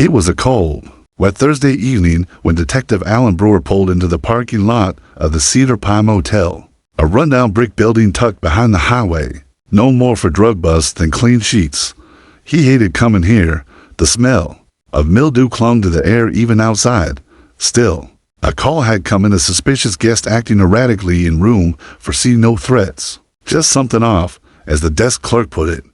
It was a cold, wet Thursday evening when Detective Alan Brewer pulled into the parking lot of the Cedar Pine Motel, a rundown brick building tucked behind the highway, known more for drug busts than clean sheets. He hated coming here. The smell of mildew clung to the air even outside. Still, a call had come in, a suspicious guest acting erratically in room for see no threats. Just something off, as the desk clerk put it.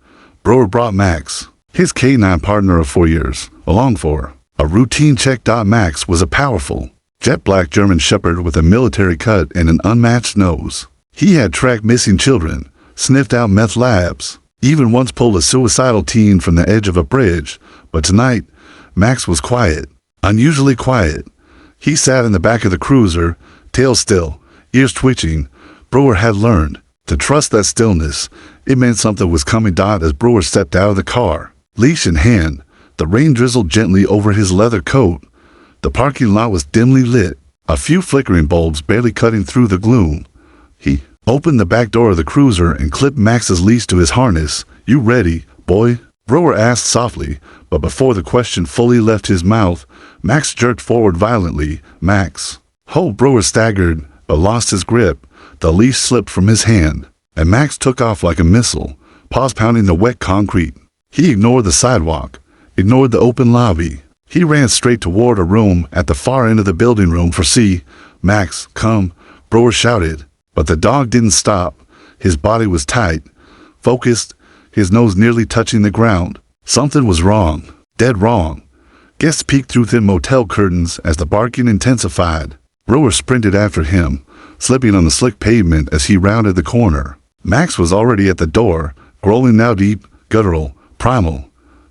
Brewer brought Max, his K-9 partner of 4 years, along for a routine check. Max was a powerful, jet-black German shepherd with a military cut and an unmatched nose. He had tracked missing children, sniffed out meth labs, even once pulled a suicidal teen from the edge of a bridge. But tonight, Max was quiet, unusually quiet. He sat in the back of the cruiser, tail still, ears twitching. Brewer had learned to trust that stillness. It meant something was coming. As Brewer stepped out of the car, leash in hand, the rain drizzled gently over his leather coat. The parking lot was dimly lit, a few flickering bulbs barely cutting through the gloom. He opened the back door of the cruiser and clipped Max's leash to his harness. "You ready, boy?" Brewer asked softly, but before the question fully left his mouth, Max jerked forward violently. "Max!" Brewer staggered, but lost his grip. The leash slipped from his hand, and Max took off like a missile, paws pounding the wet concrete. He ignored the sidewalk, ignored the open lobby. He ran straight toward a room at the far end of the building. Room for C. "Max, come!" Brewer shouted, but the dog didn't stop. His body was tight, focused, his nose nearly touching the ground. Something was wrong, dead wrong. Guests peeked through thin motel curtains as the barking intensified. Brewer sprinted after him, slipping on the slick pavement as he rounded the corner. Max was already at the door, growling now deep, guttural, primal.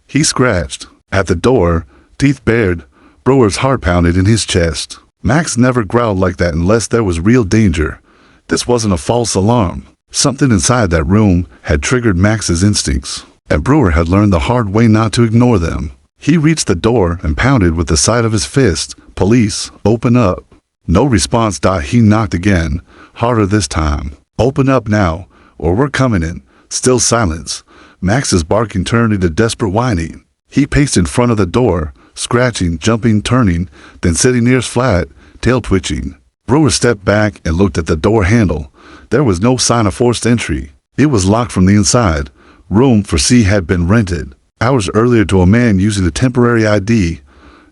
He scratched at the door, teeth bared. Brewer's heart pounded in his chest. Max never growled like that unless there was real danger. This wasn't a false alarm. Something inside that room had triggered Max's instincts, and Brewer had learned the hard way not to ignore them. He reached the door and pounded with the side of his fist. "Police, open up." No response. He knocked again, harder this time. "Open up now, or we're coming in." Still silence. Max's barking turned into desperate whining. He paced in front of the door, scratching, jumping, turning, then sitting ears flat, tail twitching. Brewer stepped back and looked at the door handle. There was no sign of forced entry. It was locked from the inside. Room for C had been rented hours earlier to a man using a temporary ID.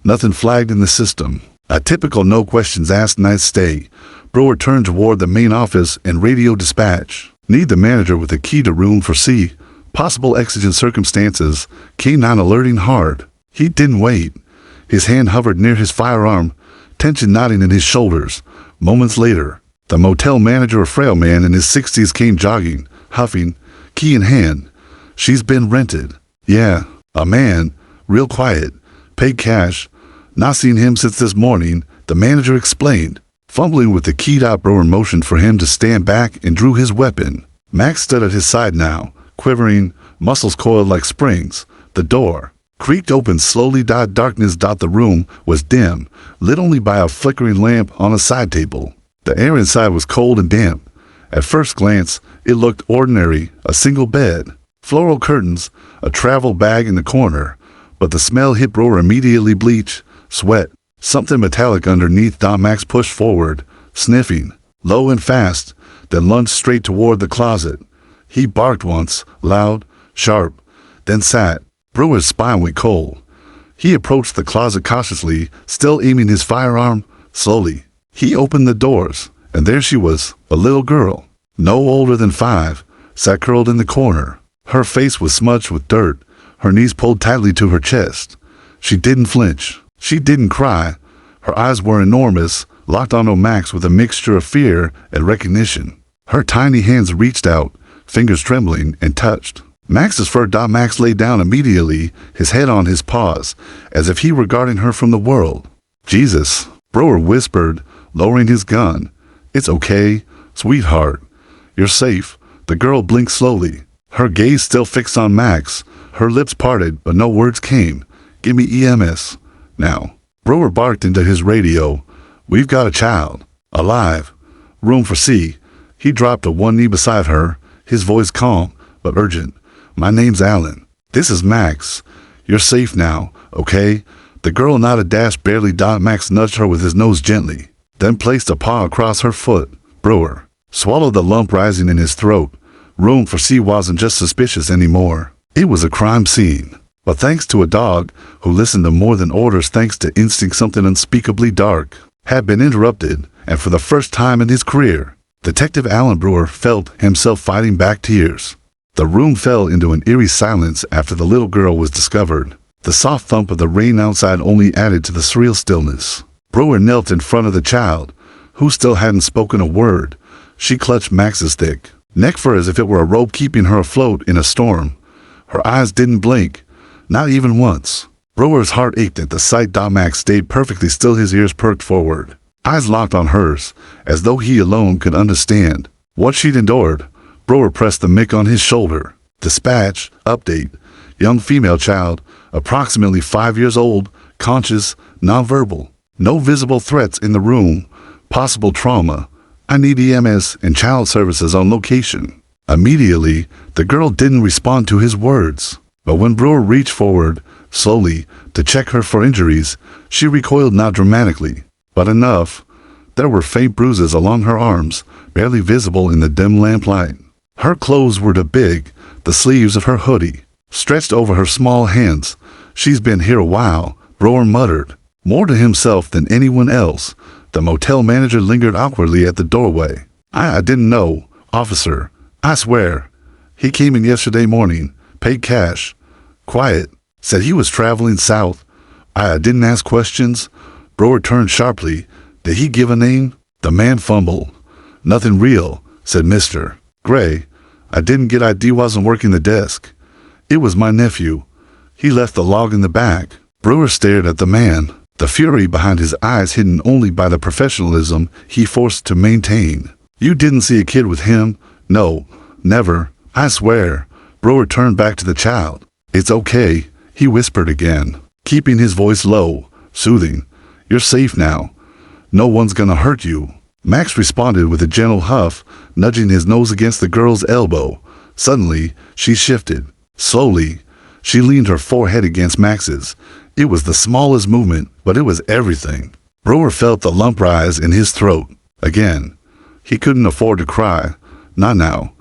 Nothing flagged in the system. A typical no questions asked night stay. Brewer turned toward the main office and radio dispatch. "Need the manager with a key to room for C. Possible exigent circumstances." K-9 alerting hard. He didn't wait. His hand hovered near his firearm, tension knotting in his shoulders. Moments later, the motel manager, a frail man in his 60s, came jogging, huffing, key in hand. "She's been rented." "Yeah." A man, real quiet, paid cash. "Not seen him since this morning," the manager explained. Fumbling with the key, Brewer motioned for him to stand back and drew his weapon. Max stood at his side now, quivering, muscles coiled like springs. The door creaked open slowly. Darkness. The room was dim, lit only by a flickering lamp on a side table. The air inside was cold and damp. At first glance, it looked ordinary, a single bed, floral curtains, a travel bag in the corner. But the smell hit Brewer immediately. Bleach, sweat, something metallic underneath. Max pushed forward, sniffing, low and fast, then lunged straight toward the closet. He barked once, loud, sharp, then sat. Brewer's spine went cold. He approached the closet cautiously, still aiming his firearm. Slowly, he opened the doors, and there she was, a little girl, no older than 5, sat curled in the corner. Her face was smudged with dirt, her knees pulled tightly to her chest. She didn't flinch. She didn't cry. Her eyes were enormous, locked onto Max with a mixture of fear and recognition. Her tiny hands reached out, fingers trembling, and touched Max's fur. Max lay down immediately, his head on his paws, as if he were guarding her from the world. "Jesus," Brewer whispered, lowering his gun. "It's okay, sweetheart. You're safe." The girl blinked slowly, her gaze still fixed on Max. Her lips parted, but no words came. "Give me EMS. Now." Brewer barked into his radio. "We've got a child. Alive. Room for C." He dropped to one knee beside her, his voice calm but urgent. "My name's Alan. This is Max. You're safe now, okay? The girl nodded barely. Max nudged her with his nose gently, then placed a paw across her foot. Brewer swallowed the lump rising in his throat. Room for C wasn't just suspicious anymore. It was a crime scene. But thanks to a dog who listened to more than orders, thanks to instinct, something unspeakably dark had been interrupted, and for the first time in his career, Detective Alan Brewer felt himself fighting back tears. The room fell into an eerie silence after the little girl was discovered. The soft thump of the rain outside only added to the surreal stillness. Brewer knelt in front of the child, who still hadn't spoken a word. She clutched Max's thick neck for as if it were a rope keeping her afloat in a storm. Her eyes didn't blink, not even once. Brewer's heart ached at the sight. Max stayed perfectly still, his ears perked forward, eyes locked on hers, as though he alone could understand what she'd endured. Brewer pressed the mic on his shoulder. Dispatch, update, young female child, approximately 5 years old, conscious, nonverbal. No visible threats in the room. Possible trauma. I need EMS and child services on location. Immediately, the girl didn't respond to his words. But when Brewer reached forward, slowly, to check her for injuries, she recoiled, not dramatically, but enough. There were faint bruises along her arms, barely visible in the dim lamplight. Her clothes were too big, the sleeves of her hoodie stretched over her small hands. She's been here a while, Brewer muttered, more to himself than anyone else. The motel manager lingered awkwardly at the doorway. I didn't know, officer. I swear. He came in yesterday morning, paid cash. Quiet. Said he was traveling south. I didn't ask questions. Brewer turned sharply. Did he give a name? The man fumbled. Nothing real, said Mr. Gray. I didn't get ID, wasn't working the desk. It was my nephew. He left the log in the back. Brewer stared at the man, the fury behind his eyes hidden only by the professionalism he forced to maintain. You didn't see a kid with him? No, never. I swear. Brewer turned back to the child. It's okay, he whispered again, keeping his voice low, soothing. You're safe now. No one's gonna hurt you. Max responded with a gentle huff, nudging his nose against the girl's elbow. Suddenly, she shifted. Slowly, she leaned her forehead against Max's. It was the smallest movement, but it was everything. Brewer felt the lump rise in his throat. Again, he couldn't afford to cry. Not now.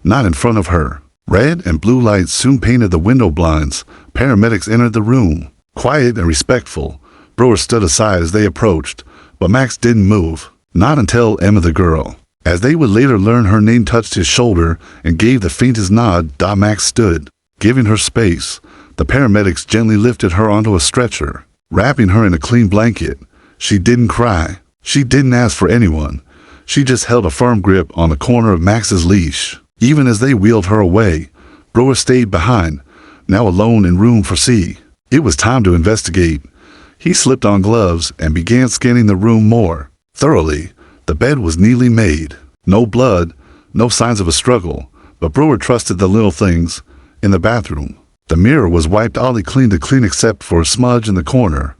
Not in front of her. Red and blue lights soon painted the window blinds. Paramedics entered the room, quiet and respectful. Brewer stood aside as they approached, but Max didn't move. Not until Emma, the girl, as they would later learn her name, touched his shoulder and gave the faintest nod. Max stood, giving her space. The paramedics gently lifted her onto a stretcher, wrapping her in a clean blanket. She didn't cry. She didn't ask for anyone. She just held a firm grip on the corner of Max's leash. Even as they wheeled her away, Brewer stayed behind, now alone in room for C. It was time to investigate. He slipped on gloves and began scanning the room more thoroughly. The bed was neatly made. No blood, no signs of a struggle, but Brewer trusted the little things. In the bathroom, the mirror was wiped oddly clean except for a smudge in the corner.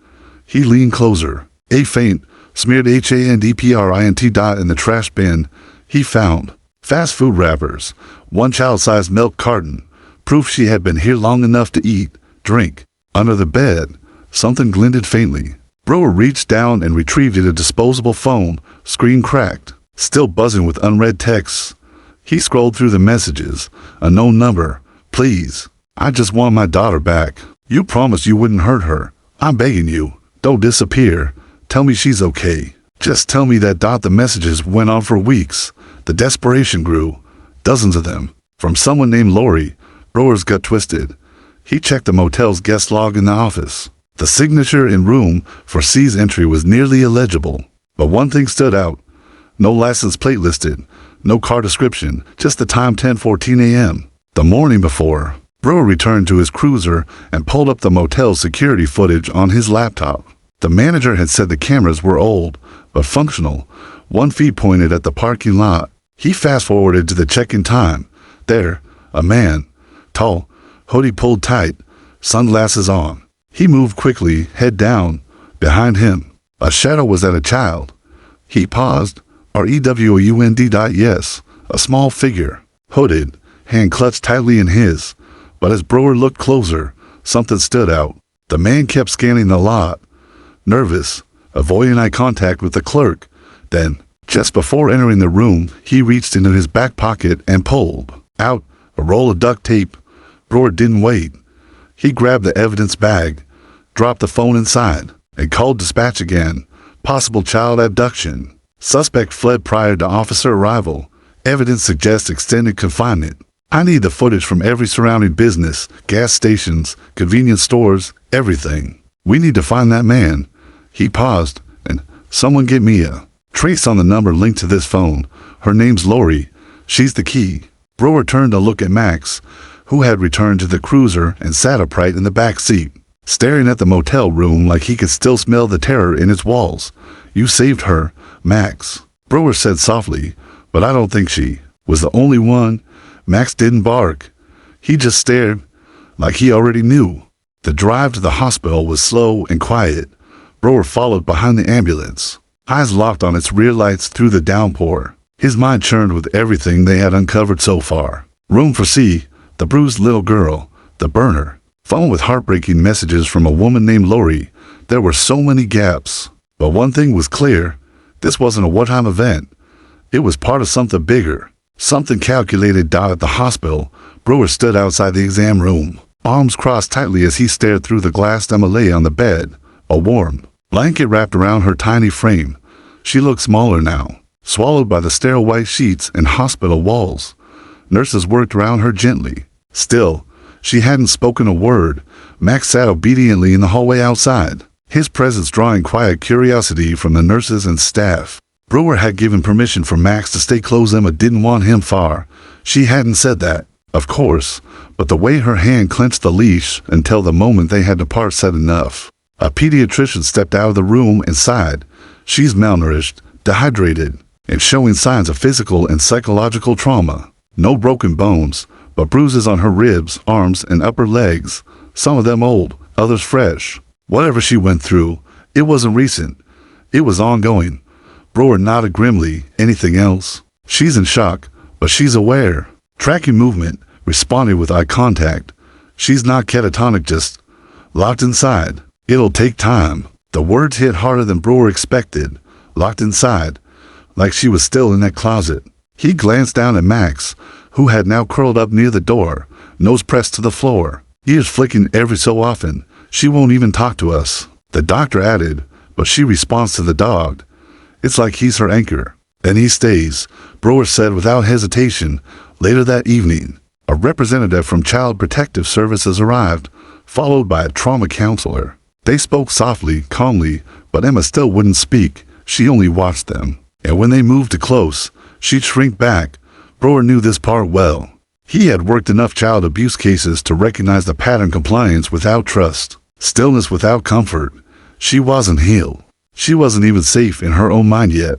He leaned closer. A faint, smeared handprint dot in the trash bin. He found fast food wrappers, one child-sized milk carton, proof she had been here long enough to eat, drink. Under the bed, something glinted faintly. Brewer reached down and retrieved it, a disposable phone, screen cracked, still buzzing with unread texts. He scrolled through the messages. Unknown number. Please, I just want my daughter back. You promised you wouldn't hurt her. I'm begging you. Don't disappear. Tell me she's okay. Just tell me that. The messages went on for weeks. The desperation grew. Dozens of them. From someone named Lori. Brewer's gut twisted. He checked the motel's guest log in the office. The signature in room for C's entry was nearly illegible. But one thing stood out. No license plate listed. No car description. Just the time, 10:14 a.m. The morning before. Brewer returned to his cruiser and pulled up the motel's security footage on his laptop. The manager had said the cameras were old, but functional. One feed pointed at the parking lot. He fast-forwarded to the check-in time. There, a man, tall, hoodie pulled tight, sunglasses on. He moved quickly, head down. Behind him, a shadow was that a child. He paused. REWUND. Yes, a small figure, hooded, hand clutched tightly in his. But as Brewer looked closer, something stood out. The man kept scanning the lot, nervous, avoiding eye contact with the clerk. Then, just before entering the room, he reached into his back pocket and pulled out a roll of duct tape. Brewer didn't wait. He grabbed the evidence bag, dropped the phone inside, and called dispatch again. Possible child abduction. Suspect fled prior to officer arrival. Evidence suggests extended confinement. I need the footage from every surrounding business, gas stations, convenience stores, everything. We need to find that man. He paused, and someone get me a trace on the number linked to this phone. Her name's Lori. She's the key. Brewer turned to look at Max, who had returned to the cruiser and sat upright in the back seat, staring at the motel room like he could still smell the terror in its walls. You saved her, Max, Brewer said softly, but I don't think she was the only one. Max didn't bark. He just stared, like he already knew. The drive to the hospital was slow and quiet. Brewer followed behind the ambulance, eyes locked on its rear lights through the downpour. His mind churned with everything they had uncovered so far. Room for C, the bruised little girl, the burner, phone with heartbreaking messages from a woman named Lori. There were so many gaps. But one thing was clear. This wasn't a one-time event. It was part of something bigger, something calculated. At the hospital, Brewer stood outside the exam room, arms crossed tightly as he stared through the glass Emma lay on the bed, a warm blanket wrapped around her tiny frame. She looked smaller now, swallowed by the sterile white sheets and hospital walls. Nurses worked around her gently. Still, she hadn't spoken a word. Max sat obediently in the hallway outside, his presence drawing quiet curiosity from the nurses and staff. Brewer had given permission for Max to stay close. Emma didn't want him far. She hadn't said that, of course, but the way her hand clenched the leash until the moment they had to part said enough. A pediatrician stepped out of the room and sighed. She's malnourished, dehydrated, and showing signs of physical and psychological trauma. No broken bones, but bruises on her ribs, arms, and upper legs, some of them old, others fresh. Whatever she went through, it wasn't recent. It was ongoing. Brewer nodded grimly. Anything else? She's in shock, but she's aware. Tracking movement, responding with eye contact. She's not catatonic, just locked inside. It'll take time. The words hit harder than Brewer expected. Locked inside, like she was still in that closet. He glanced down at Max, who had now curled up near the door, nose pressed to the floor, ears flicking every so often. She won't even talk to us, the doctor added, but she responds to the dog. It's like he's her anchor. And he stays, Brewer said without hesitation. Later that evening, a representative from Child Protective Services arrived, followed by a trauma counselor. They spoke softly, calmly, but Emma still wouldn't speak. She only watched them. And when they moved too close, she'd shrink back. Brewer knew this part well. He had worked enough child abuse cases to recognize the pattern: compliance without trust, stillness without comfort. She wasn't healed. She wasn't even safe in her own mind yet.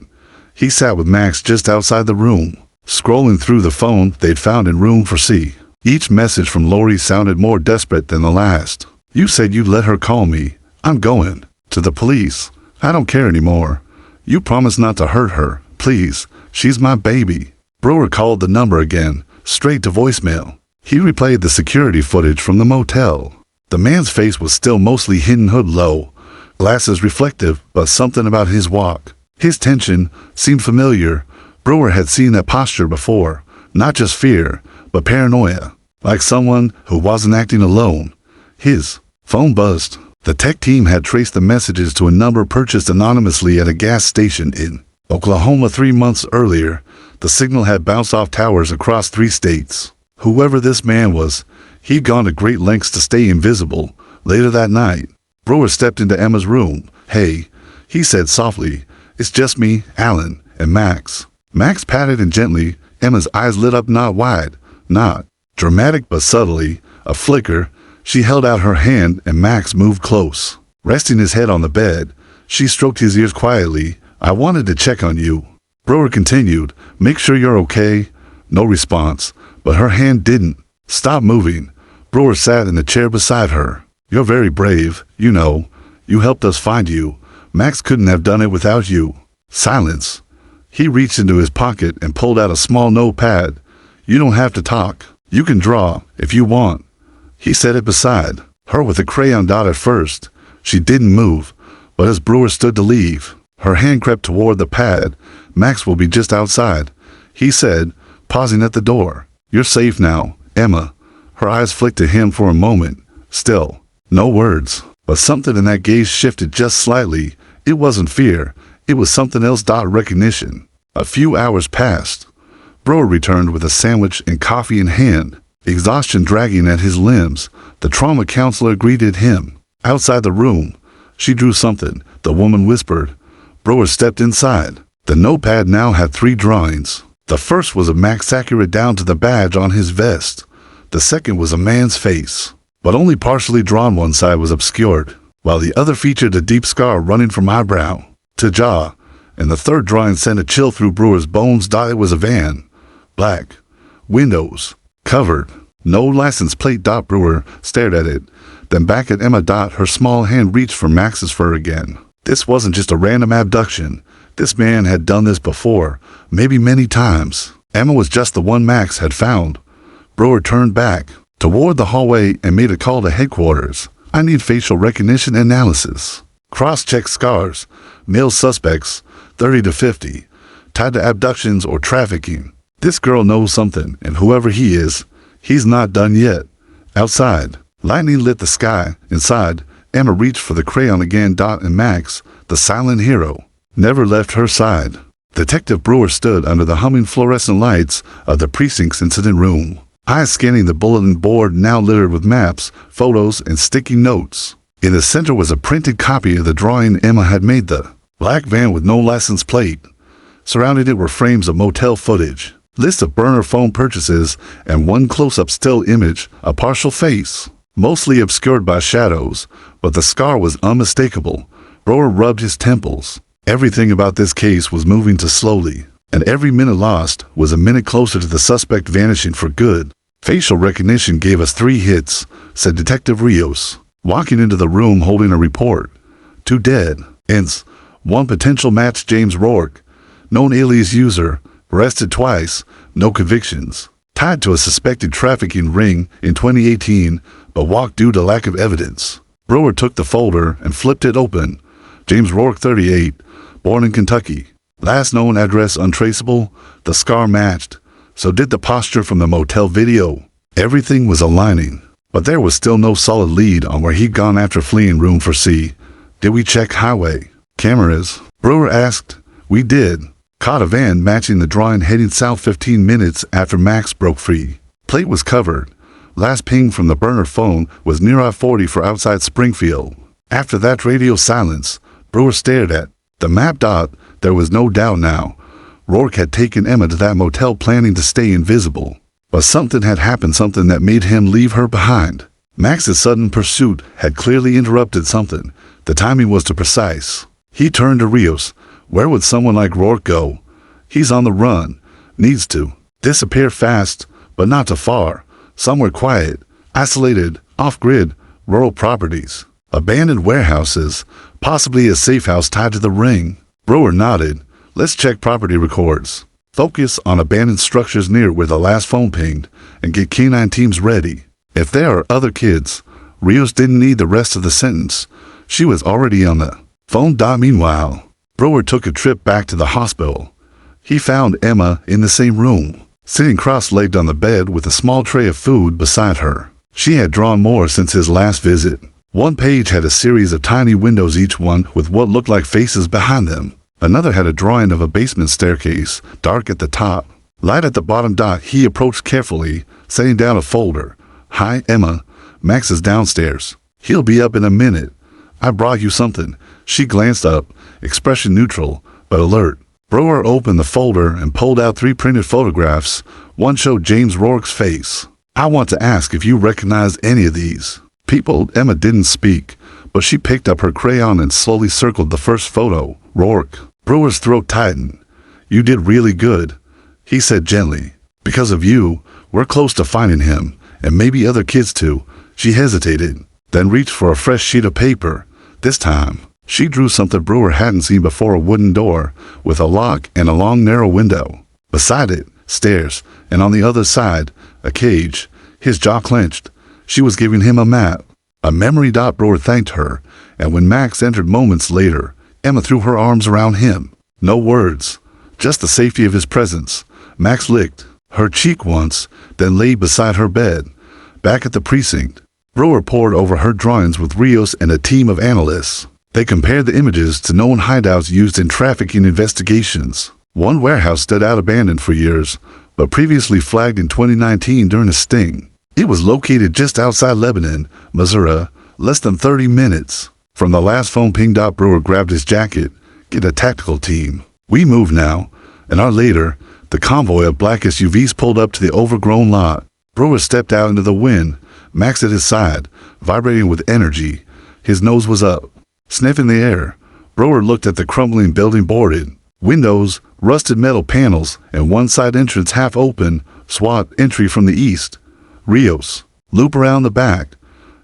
He sat with Max just outside the room, scrolling through the phone they'd found in room for C. Each message from Lori sounded more desperate than the last. You said you'd let her call me. I'm going to the police. I don't care anymore. You promised not to hurt her. Please. She's my baby. Brewer called the number again, straight to voicemail. He replayed the security footage from the motel. The man's face was still mostly hidden, hood low, glasses reflective, but something about his walk, his tension, seemed familiar. Brewer had seen that posture before, not just fear, but paranoia, like someone who wasn't acting alone. His phone buzzed. The tech team had traced the messages to a number purchased anonymously at a gas station in Oklahoma 3 months earlier. The signal had bounced off towers across 3 states. Whoever this man was, he'd gone to great lengths to stay invisible. Later that night, Brewer stepped into Emma's room. Hey, he said softly, it's just me, Alan, and Max. Max patted him gently. Emma's eyes lit up, not wide, not dramatic, but subtly, a flicker. She held out her hand and Max moved close. Resting his head on the bed, she stroked his ears quietly. I wanted to check on you. Brewer continued, make sure you're okay. No response, but her hand didn't stop moving. Brewer sat in the chair beside her. You're very brave, you know. You helped us find you. Max couldn't have done it without you. Silence. He reached into his pocket and pulled out a small notepad. You don't have to talk. You can draw, if you want. He set it beside Her with the crayon dot at first. She didn't move, but as Brewer stood to leave, her hand crept toward the pad. Max will be just outside, he said, pausing at the door. You're safe now, Emma. Her eyes flicked to him for a moment. Still, no words. But something in that gaze shifted just slightly. It wasn't fear. It was something else. Recognition. A few hours passed. Brewer returned with a sandwich and coffee in hand, exhaustion dragging at his limbs. The trauma counselor greeted him. Outside the room, she drew something, the woman whispered. Brewer stepped inside. The notepad now had 3 drawings. The first was of Max accurate down to the badge on his vest. The second was a man's face, but only partially drawn. One side was obscured, while the other featured a deep scar running from eyebrow to jaw, and the third drawing sent a chill through Brewer's bones. It was a van. Black. Windows. Covered. No license plate. Brewer stared at it, then back at Emma. Her small hand reached for Max's fur again. This wasn't just a random abduction. This man had done this before, maybe many times. Emma was just the one Max had found. Brewer turned back toward the hallway and made a call to headquarters. I need facial recognition analysis. Cross-check scars. Male suspects, 30 to 50, tied to abductions or trafficking. This girl knows something, and whoever he is, he's not done yet. Outside, lightning lit the sky. Inside, Emma reached for the crayon again. And Max, the silent hero, never left her side. Detective Brewer stood under the humming fluorescent lights of the precinct's incident room, eyes scanning the bulletin board now littered with maps, photos, and sticky notes. In the center was a printed copy of the drawing Emma had made. The black van with no license plate. Surrounding it were frames of motel footage, lists of burner phone purchases, and one close-up still image, a partial face, mostly obscured by shadows, but the scar was unmistakable. Brewer rubbed his temples. Everything about this case was moving too slowly, and every minute lost was a minute closer to the suspect vanishing for good. Facial recognition gave us 3 hits, said Detective Rios, walking into the room holding a report. 2 dead ends. 1 potential match. James Rourke, known alias user, arrested twice, no convictions. Tied to a suspected trafficking ring in 2018, but walked due to lack of evidence. Brewer took the folder and flipped it open. James Rourke, 38, born in Kentucky. Last known address untraceable. The scar matched. So did the posture from the motel video. Everything was aligning, but there was still no solid lead on where he'd gone after fleeing Room 4C. Did we check highway cameras? Brewer asked. We did. Caught a van matching the drawing heading south 15 minutes after Max broke free. Plate was covered. Last ping from the burner phone was near I-40 for outside Springfield. After that radio silence, Brewer stared at the map. There was no doubt now. Rourke had taken Emma to that motel planning to stay invisible. But something had happened, something that made him leave her behind. Max's sudden pursuit had clearly interrupted something. The timing was too precise. He turned to Rios. Where would someone like Rourke go? He's on the run. Needs to disappear fast, but not too far. Somewhere quiet, isolated, off-grid, rural properties. Abandoned warehouses, possibly a safe house tied to the ring. Brewer nodded. Let's check property records. Focus on abandoned structures near where the last phone pinged, and get canine teams ready. If there are other kids, Rios didn't need the rest of the sentence. She was already on the phone. Meanwhile, Brewer took a trip back to the hospital. He found Emma in the same room, sitting cross-legged on the bed with a small tray of food beside her. She had drawn more since his last visit. One page had a series of tiny windows, each one with what looked like faces behind them. Another had a drawing of a basement staircase, dark at the top, light at the bottom. He approached carefully, setting down a folder. Hi, Emma. Max is downstairs. He'll be up in a minute. I brought you something. She glanced up, expression neutral, but alert. Brewer opened the folder and pulled out 3 printed photographs. One showed James Rourke's face. I want to ask if you recognize any of these people. Emma didn't speak, but she picked up her crayon and slowly circled the first photo. Rourke. Brewer's throat tightened. You did really good, he said gently. Because of you, we're close to finding him, and maybe other kids too. She hesitated, then reached for a fresh sheet of paper. This time, she drew something Brewer hadn't seen before: a wooden door with a lock and a long narrow window. Beside it, stairs, and on the other side, a cage. His jaw clenched. She was giving him a map. A memory. Brewer thanked her, and when Max entered moments later, Emma threw her arms around him. No words, just the safety of his presence. Max licked her cheek once, then lay beside her bed. Back at the precinct, Brewer pored over her drawings with Rios and a team of analysts. They compared the images to known hideouts used in trafficking investigations. One warehouse stood out abandoned for years, but previously flagged in 2019 during a sting. It was located just outside Lebanon, Missouri, less than 30 minutes from the last phone ping. Brewer grabbed his jacket. Get a tactical team. We move now. An hour later, the convoy of black SUVs pulled up to the overgrown lot. Brewer stepped out into the wind, Max at his side, vibrating with energy. His nose was up, sniffing the air. Brewer looked at the crumbling building, boarded windows, rusted metal panels, and one side entrance half open. SWAT entry from the east. Rios, loop around the back.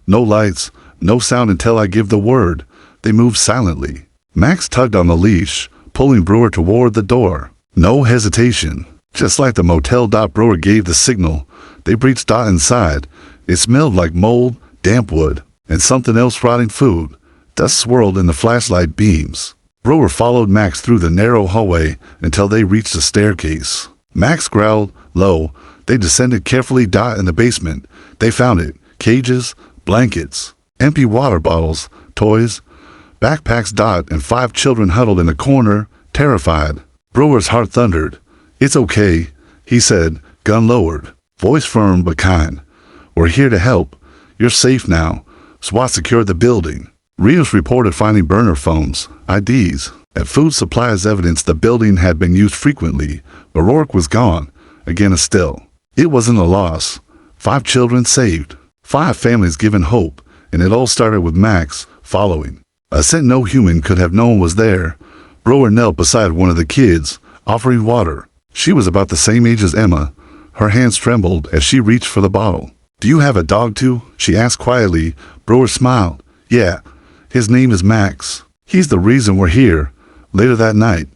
No lights, no sound until I give the word. They moved silently. Max tugged on the leash, pulling Brewer toward the door. No hesitation. Just like the motel. Brewer gave the signal. They breached inside. It smelled like mold, damp wood, and something else, rotting food. Dust swirled in the flashlight beams. Brewer followed Max through the narrow hallway until they reached the staircase. Max growled low. They descended carefully. In the basement, they found it. Cages, blankets, empty water bottles, toys, backpacks. And 5 children huddled in a corner, terrified. Brewer's heart thundered. It's okay, he said, gun lowered, voice firm but kind. We're here to help. You're safe now. SWAT secured the building. Rios reported finding burner phones, IDs, and food supply as evidence the building had been used frequently, but Rourke was gone. Again a still. It wasn't a loss. 5 children saved. 5 families given hope, and it all started with Max following. A scent no human could have known was there. Brewer knelt beside one of the kids, offering water. She was about the same age as Emma. Her hands trembled as she reached for the bottle. Do you have a dog too? She asked quietly. Brewer smiled. Yeah, his name is Max. He's the reason we're here. Later that night,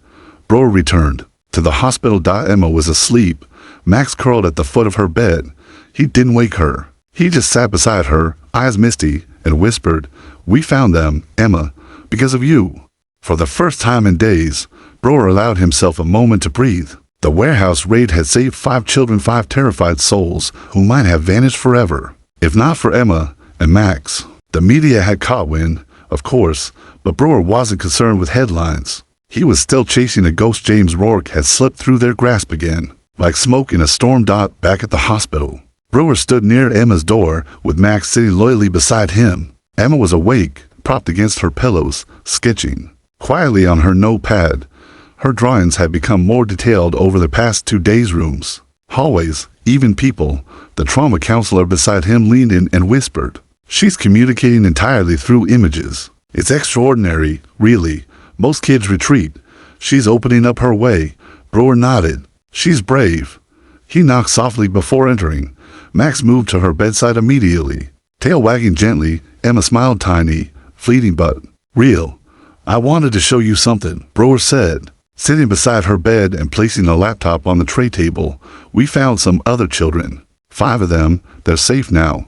Brewer returned to the hospital. Emma was asleep. Max curled at the foot of her bed. He didn't wake her. He just sat beside her, eyes misty, and whispered, We found them, Emma, because of you. For the first time in days, Brewer allowed himself a moment to breathe. The warehouse raid had saved 5 children, 5 terrified souls who might have vanished forever. If not for Emma and Max. The media had caught wind, of course, but Brewer wasn't concerned with headlines. He was still chasing a ghost. James Rourke had slipped through their grasp again, like smoke in a storm. Back at the hospital, Brewer stood near Emma's door, with Max sitting loyally beside him. Emma was awake, propped against her pillows, sketching quietly on her notepad. Her drawings had become more detailed over the past 2 days. Rooms, hallways, even people. The trauma counselor beside him leaned in and whispered, She's communicating entirely through images. It's extraordinary, really. Most kids retreat. She's opening up her way. Brewer nodded. She's brave. He knocked softly before entering. Max moved to her bedside immediately. Tail wagging gently, Emma smiled, tiny, fleeting but real. I wanted to show you something, Brewer said, sitting beside her bed and placing a laptop on the tray table. We found some other children. 5 of them. They're safe now.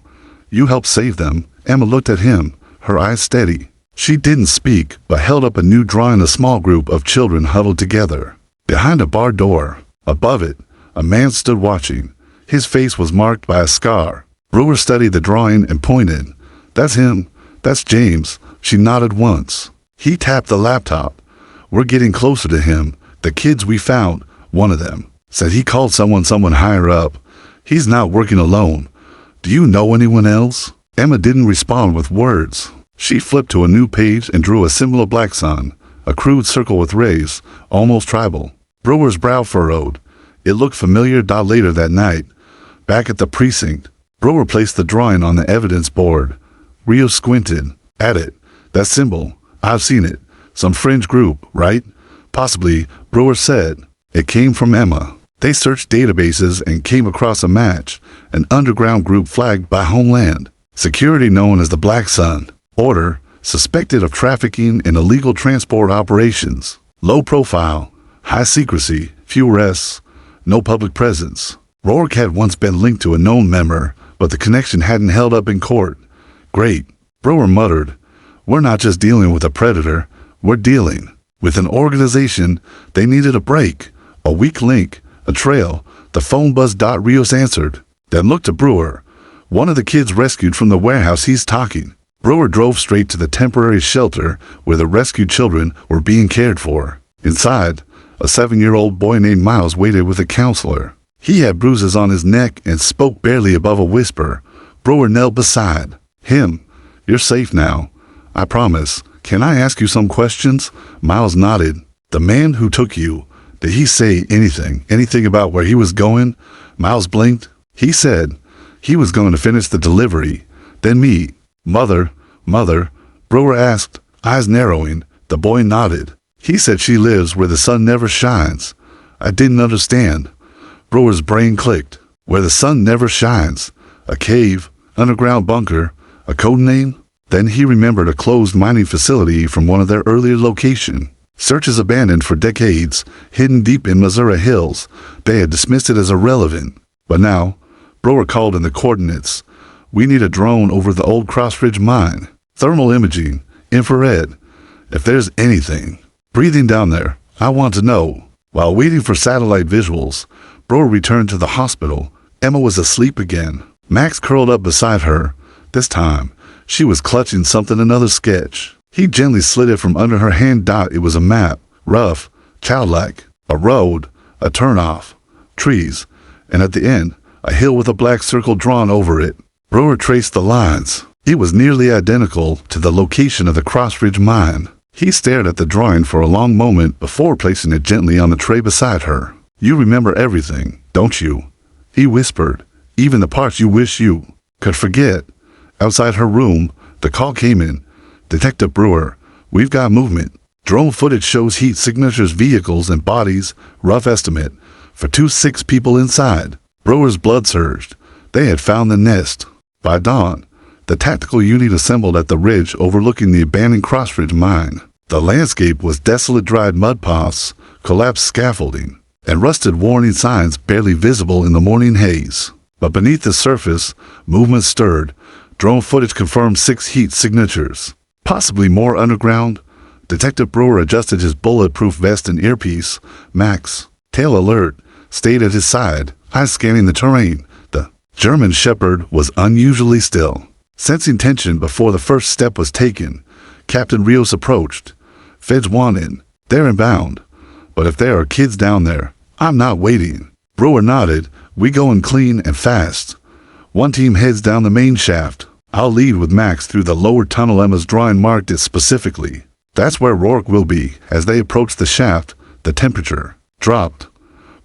You helped save them. Emma looked at him, her eyes steady. She didn't speak, but held up a new drawing. A small group of children huddled together behind a barred door. Above it, a man stood watching. His face was marked by a scar. Brewer studied the drawing and pointed. That's him. That's James. She nodded once. He tapped the laptop. We're getting closer to him. The kids we found, one of them, said he called someone higher up. He's not working alone. Do you know anyone else? Emma didn't respond with words. She flipped to a new page and drew a symbol of black sun, a crude circle with rays, almost tribal. Brewer's brow furrowed. It looked familiar. Later that night, back at the precinct, Brewer placed the drawing on the evidence board. Rio squinted at it. That symbol. I've seen it. Some fringe group, right? Possibly, Brewer said. It came from Emma. They searched databases and came across a match, an underground group flagged by Homeland Security known as the Black Sun Order, suspected of trafficking and illegal transport operations. Low profile, high secrecy, few arrests, no public presence. Rourke had once been linked to a known member, but the connection hadn't held up in court. Great. Brewer muttered, "We're not just dealing with a predator, we're dealing with an organization. They needed a break, a weak link, a trail." The phone buzzed. Rios answered, then looked to Brewer. "One of the kids rescued from the warehouse, he's talking." Brewer drove straight to the temporary shelter where the rescued children were being cared for. Inside, a 7-year-old boy named Miles waited with a counselor. He had bruises on his neck and spoke barely above a whisper. Brewer knelt beside him. "You're safe now, I promise. Can I ask you some questions?" Miles nodded. "The man who took you, did he say anything about where he was going?" Miles blinked. "He said he was going to finish the delivery, then meet Mother. Brewer asked, eyes narrowing. The boy nodded. "He said she lives where the sun never shines." I didn't understand. Brewer's brain clicked. Where the sun never shines. A cave, underground bunker, a code name? Then he remembered a closed mining facility from one of their earlier locations. Searches abandoned for decades, hidden deep in Missouri hills. They had dismissed it as irrelevant. But now, Brewer called in the coordinates. "We need a drone over the old Crossridge mine. Thermal imaging, infrared. If there's anything breathing down there, I want to know." While waiting for satellite visuals, Brewer returned to the hospital. Emma was asleep again. Max curled up beside her. This time, she was clutching something, another sketch. He gently slid it from under her hand. It was a map, rough, childlike. A road, a turnoff, trees, and at the end, a hill with a black circle drawn over it. Brewer traced the lines. It was nearly identical to the location of the Crossridge mine. He stared at the drawing for a long moment before placing it gently on the tray beside her. "You remember everything, don't you?" he whispered. "Even the parts you wish you could forget." Outside her room, the call came in. "Detective Brewer, we've got movement. Drone footage shows heat signatures, vehicles, and bodies. Rough estimate for 6 people inside." Brewer's blood surged. They had found the nest. By dawn, the tactical unit assembled at the ridge overlooking the abandoned Crossridge mine. The landscape was desolate, dried mud paths, collapsed scaffolding, and rusted warning signs barely visible in the morning haze. But beneath the surface, movement stirred. Drone footage confirmed 6 heat signatures. Possibly more underground. Detective Brewer adjusted his bulletproof vest and earpiece. Max, tail alert, stayed at his side, eyes scanning the terrain. The German Shepherd was unusually still. Sensing tension before the first step was taken, Captain Rios approached. "Feds wanted. They're inbound. But if there are kids down there, I'm not waiting." Brewer nodded. "We going clean and fast. One team heads down the main shaft. I'll lead with Max through the lower tunnel. Emma's drawing marked it specifically. That's where Rourke will be." As they approached the shaft, the temperature dropped.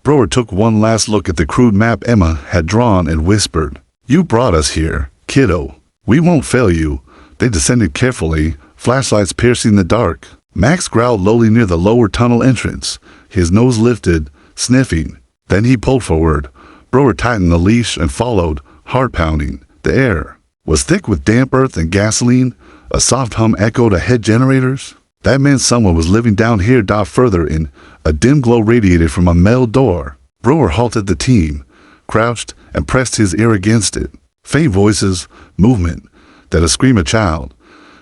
Brewer took one last look at the crude map Emma had drawn and whispered, "You brought us here, kiddo. We won't fail you." They descended carefully, flashlights piercing the dark. Max growled lowly near the lower tunnel entrance, his nose lifted, sniffing. Then he pulled forward. Brewer tightened the leash and followed, heart pounding. The air was thick with damp earth and gasoline. A soft hum echoed ahead. Generators? That meant someone was living down here. Further in, a dim glow radiated from a metal door. Brewer halted the team, crouched, and pressed his ear against it. Faint voices, movement, then a scream of child.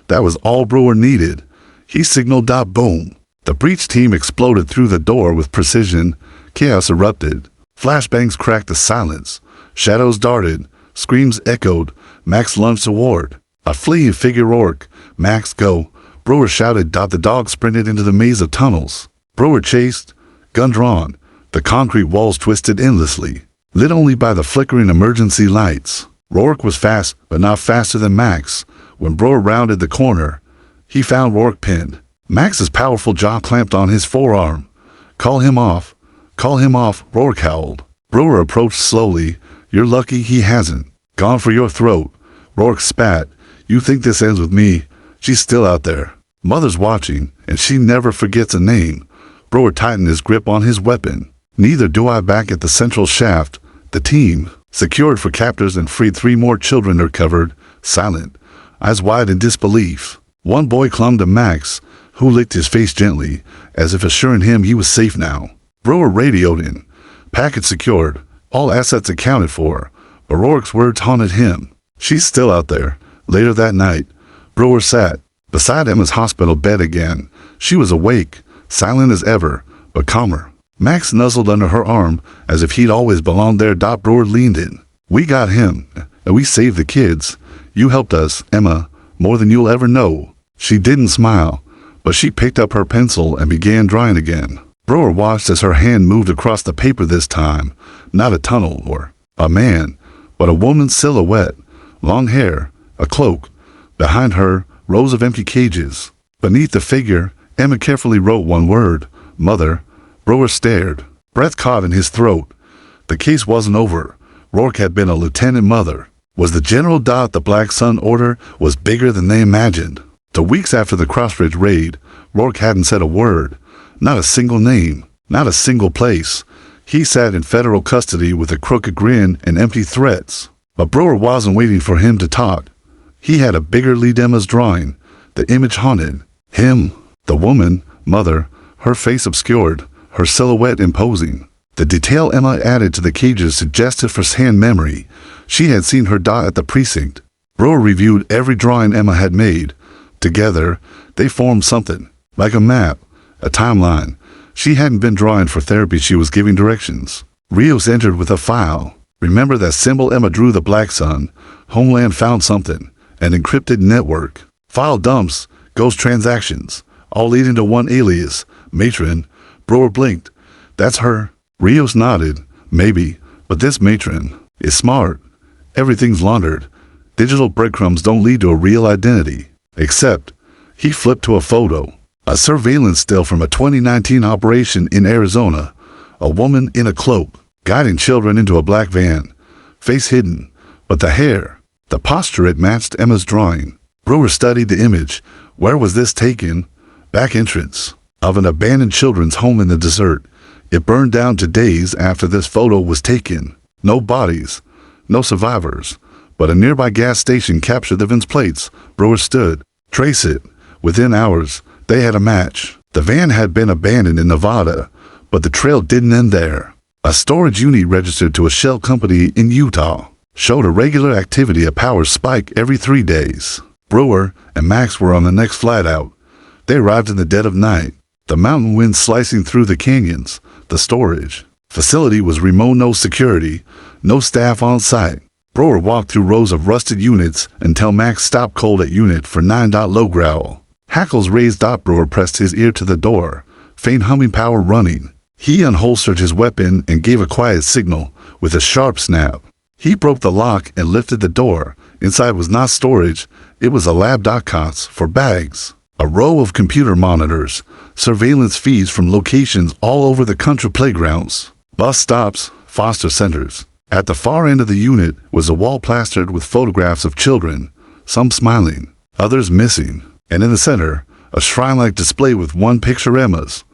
That was all Brewer needed. He signaled. Boom. The breach team exploded through the door with precision. Chaos erupted. Flashbangs cracked the silence. Shadows darted. Screams echoed. Max lunged toward a fleeing figure. "Rourke, Max, go!" Brewer shouted. The dog sprinted into the maze of tunnels. Brewer chased, gun drawn. The concrete walls twisted endlessly, lit only by the flickering emergency lights. Rourke was fast, but not faster than Max. When Brewer rounded the corner, he found Rourke pinned. Max's powerful jaw clamped on his forearm. Call him off, Rourke howled. Brewer approached slowly. "You're lucky he hasn't gone for your throat." Rourke spat. "You think this ends with me? She's still out there. Mother's watching, and she never forgets a name." Brewer tightened his grip on his weapon. "Neither do I." Back at the central shaft, the team secured for captors and freed 3 more children recovered, silent, eyes wide in disbelief. One boy clung to Max, who licked his face gently, as if assuring him he was safe now. Brewer radioed in. Package secured, all assets accounted for, but Rourke's words haunted him. "She's still out there." Later that night, Brewer sat beside Emma's hospital bed again. She was awake, silent as ever, but calmer. Max nuzzled under her arm as if he'd always belonged there. Brewer leaned in. "We got him, and we saved the kids. You helped us, Emma, more than you'll ever know." She didn't smile, but she picked up her pencil and began drawing again. Brewer watched as her hand moved across the paper this time. Not a tunnel or a man, but a woman's silhouette. Long hair, a cloak. Behind her, rows of empty cages. Beneath the figure, Emma carefully wrote one word, "Mother." Brewer stared, breath caught in his throat. The case wasn't over. Rourke had been a lieutenant. Mother was the general. The Black Sun order was bigger than they imagined. The weeks after the Crossbridge raid, Rourke hadn't said a word, not a single name, not a single place. He sat in federal custody with a crooked grin and empty threats. But Brewer wasn't waiting for him to talk. He had a bigger lead. Emma's drawing. The image haunted him. The woman, Mother, her face obscured, her silhouette imposing. The detail Emma added to the cages suggested first-hand memory. She had seen her at the precinct. Brewer reviewed every drawing Emma had made. Together, they formed something, like a map, a timeline. She hadn't been drawing for therapy. She was giving directions. Rios entered with a file. "Remember that symbol?" Emma drew the Black Sun. Homeland found something, an encrypted network. File dumps, ghost transactions, all leading to one alias, Matron. Brewer blinked. "That's her." Rios nodded. "Maybe, but this Matron is smart. Everything's laundered. Digital breadcrumbs don't lead to a real identity. Except," he flipped to a photo, a surveillance still from a 2019 operation in Arizona. A woman in a cloak, guiding children into a black van, face hidden, but the hair, the posture, it matched Emma's drawing. Brewer studied the image. Where was this taken? Back entrance of an abandoned children's home in the desert. It burned down to days after this photo was taken. No bodies, no survivors, but a nearby gas station captured the VIN's plates. Brewer stood. Trace it. Within hours, they had a match. The van had been abandoned in Nevada, but the trail didn't end there. A storage unit registered to a shell company in Utah showed a regular activity, a power spike every 3 days. Brewer and Max were on the next flight out. They arrived in the dead of night, the mountain wind slicing through the canyons. The storage facility was remote, no security, no staff on site. Brewer walked through rows of rusted units until Max stopped cold at unit for 9. Low growl. Hackles raised. Brewer pressed his ear to the door, faint humming, power running. He unholstered his weapon and gave a quiet signal with a sharp snap. He broke the lock and lifted the door. Inside was not storage, it was a lab. Cots for bags. A row of computer monitors, surveillance feeds from locations all over the country, playgrounds, bus stops, foster centers. At the far end of the unit was a wall plastered with photographs of children, some smiling, others missing, and in the center, a shrine-like display with one picture, Emma's.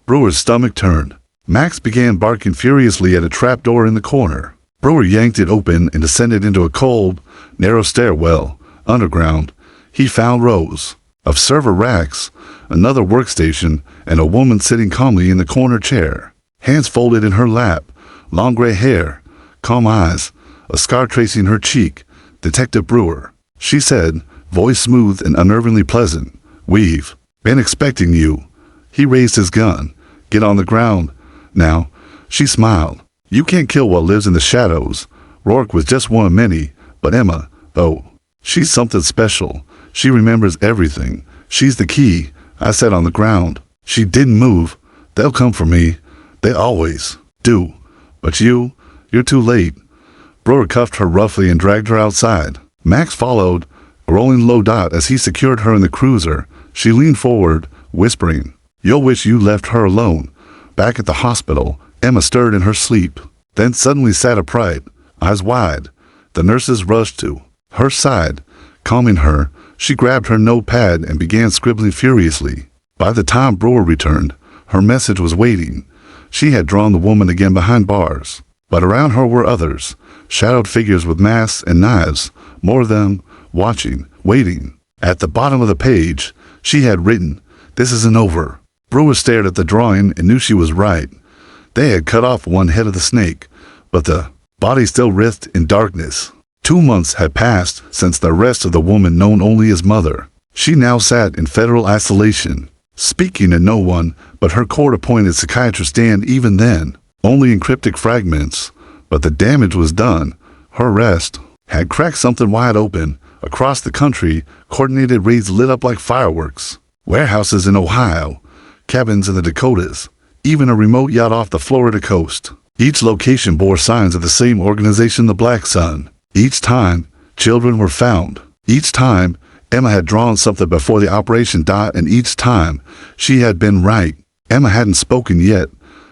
Brewer's stomach turned. Max began barking furiously at a trapdoor in the corner. Brewer yanked it open and descended into a cold, narrow stairwell. Underground, he found rows of server racks, another workstation, and a woman sitting calmly in the corner chair, hands folded in her lap, long gray hair, calm eyes, a scar tracing her cheek. "Detective Brewer," she said, voice smooth and unnervingly pleasant. "We've been expecting you." He raised his gun. "Get on the ground now." She smiled. "You can't kill what lives in the shadows." Rourke was just one of many, but Emma, oh, she's something special. She remembers everything. She's the key. I sat on the ground. She didn't move. "They'll come for me. They always do. But you're too late." Brewer cuffed her roughly and dragged her outside. Max followed, rolling low. As he secured her in the cruiser, she leaned forward, whispering, "You'll wish you left her alone." Back at the hospital, Emma stirred in her sleep, then suddenly sat upright, eyes wide. The nurses rushed to her side, calming her. She grabbed her notepad and began scribbling furiously. By the time Brewer returned, her message was waiting. She had drawn the woman again behind bars, but around her were others, shadowed figures with masks and knives, more of them, watching, waiting. At the bottom of the page, she had written, "This isn't over." Brewer stared at the drawing and knew she was right. They had cut off one head of the snake, but the body still writhed in darkness. 2 months had passed since the arrest of the woman known only as Mother. She now sat in federal isolation, speaking to no one but her court-appointed psychiatrist, and even then, only in cryptic fragments. But the damage was done. Her arrest had cracked something wide open. Across the country, coordinated raids lit up like fireworks. Warehouses in Ohio, cabins in the Dakotas, even a remote yacht off the Florida coast. Each location bore signs of the same organization, the Black Sun. Each time, children were found. Each time, Emma had drawn something before the operation, and each time, she had been right. Emma hadn't spoken yet,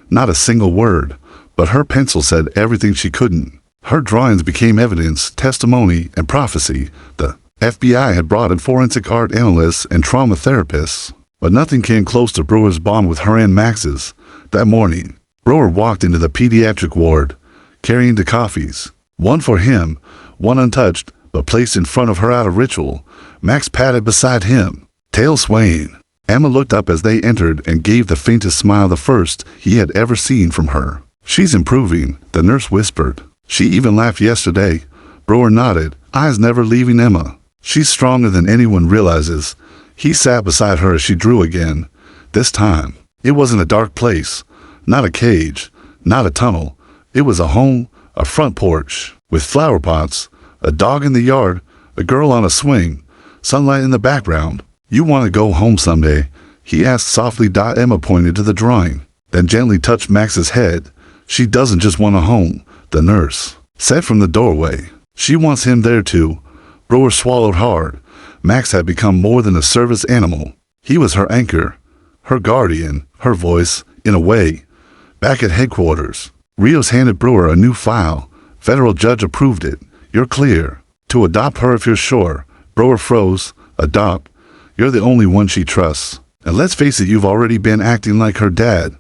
not a single word, but her pencil said everything she couldn't. Her drawings became evidence, testimony, and prophecy. The FBI had brought in forensic art analysts and trauma therapists, but nothing came close to Brewer's bond with her and Max's. That morning, Brewer walked into the pediatric ward, carrying the coffees. One for him, one untouched, but placed in front of her out of ritual. Max patted beside him, tail swaying. Emma looked up as they entered and gave the faintest smile, the first he had ever seen from her. "She's improving," the nurse whispered. "She even laughed yesterday." Brewer nodded, eyes never leaving Emma. "She's stronger than anyone realizes." He sat beside her as she drew again. This time, it wasn't a dark place, not a cage, not a tunnel. It was a home, a front porch, with flower pots, a dog in the yard, a girl on a swing, sunlight in the background. "You want to go home someday?" he asked softly. Emma pointed to the drawing, then gently touched Max's head. "She doesn't just want a home," the nurse said from the doorway. "She wants him there too." Brewer swallowed hard. Max had become more than a service animal. He was her anchor, her guardian, her voice, in a way. Back at headquarters, Rios handed Brewer a new file. "Federal judge approved it. You're clear to adopt her if you're sure." Brewer froze. "Adopt? You're the only one she trusts. And let's face it, you've already been acting like her dad."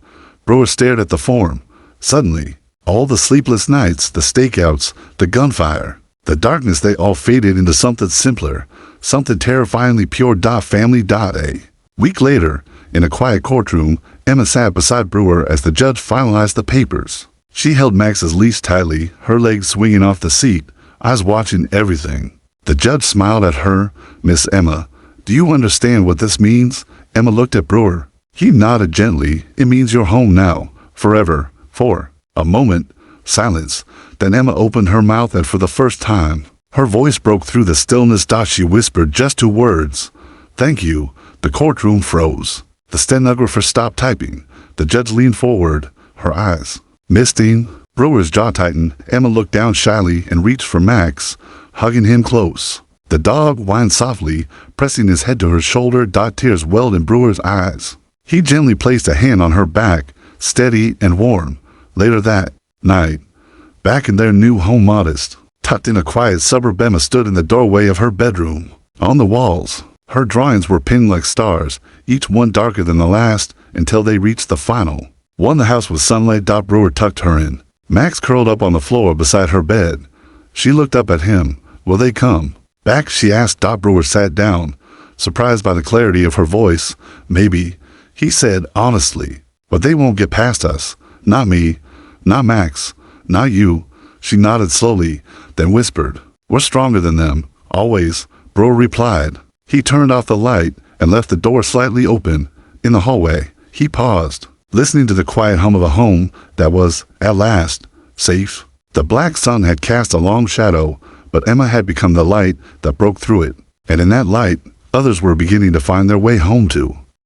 Brewer stared at the form. Suddenly, all the sleepless nights, the stakeouts, the gunfire, the darkness, they all faded into something simpler, something terrifyingly pure. Family. A week later, in a quiet courtroom, Emma sat beside Brewer as the judge finalized the papers. She held Max's leash tightly, her legs swinging off the seat, eyes watching everything. The judge smiled at her. "Miss Emma, do you understand what this means?" Emma looked at Brewer. He nodded gently. "It means you're home now, forever." For a moment, silence. Then Emma opened her mouth, and for the first time, her voice broke through the stillness. She whispered just two words. "Thank you." The courtroom froze. The stenographer stopped typing. The judge leaned forward, her eyes misting. Brewer's jaw tightened. Emma looked down shyly and reached for Max, hugging him close. The dog whined softly, pressing his head to her shoulder. Tears welled in Brewer's eyes. He gently placed a hand on her back, steady and warm. Later that night, back in their new home, modest, tucked in a quiet suburb, Emma stood in the doorway of her bedroom. On the walls, her drawings were pinned like stars, each one darker than the last, until they reached the final one. The house was sunlight. Brewer tucked her in. Max curled up on the floor beside her bed. She looked up at him. "Will they come back?" she asked. Brewer sat down, surprised by the clarity of her voice. "Maybe," he said honestly, "but they won't get past us. Not me, not Max, not you." She nodded slowly, then whispered, "We're stronger than them, always," Brewer replied. He turned off the light and left the door slightly open. In the hallway, he paused, listening to the quiet hum of a home that was, at last, safe. The black sun had cast a long shadow, but Emma had become the light that broke through it. And in that light, others were beginning to find their way home too.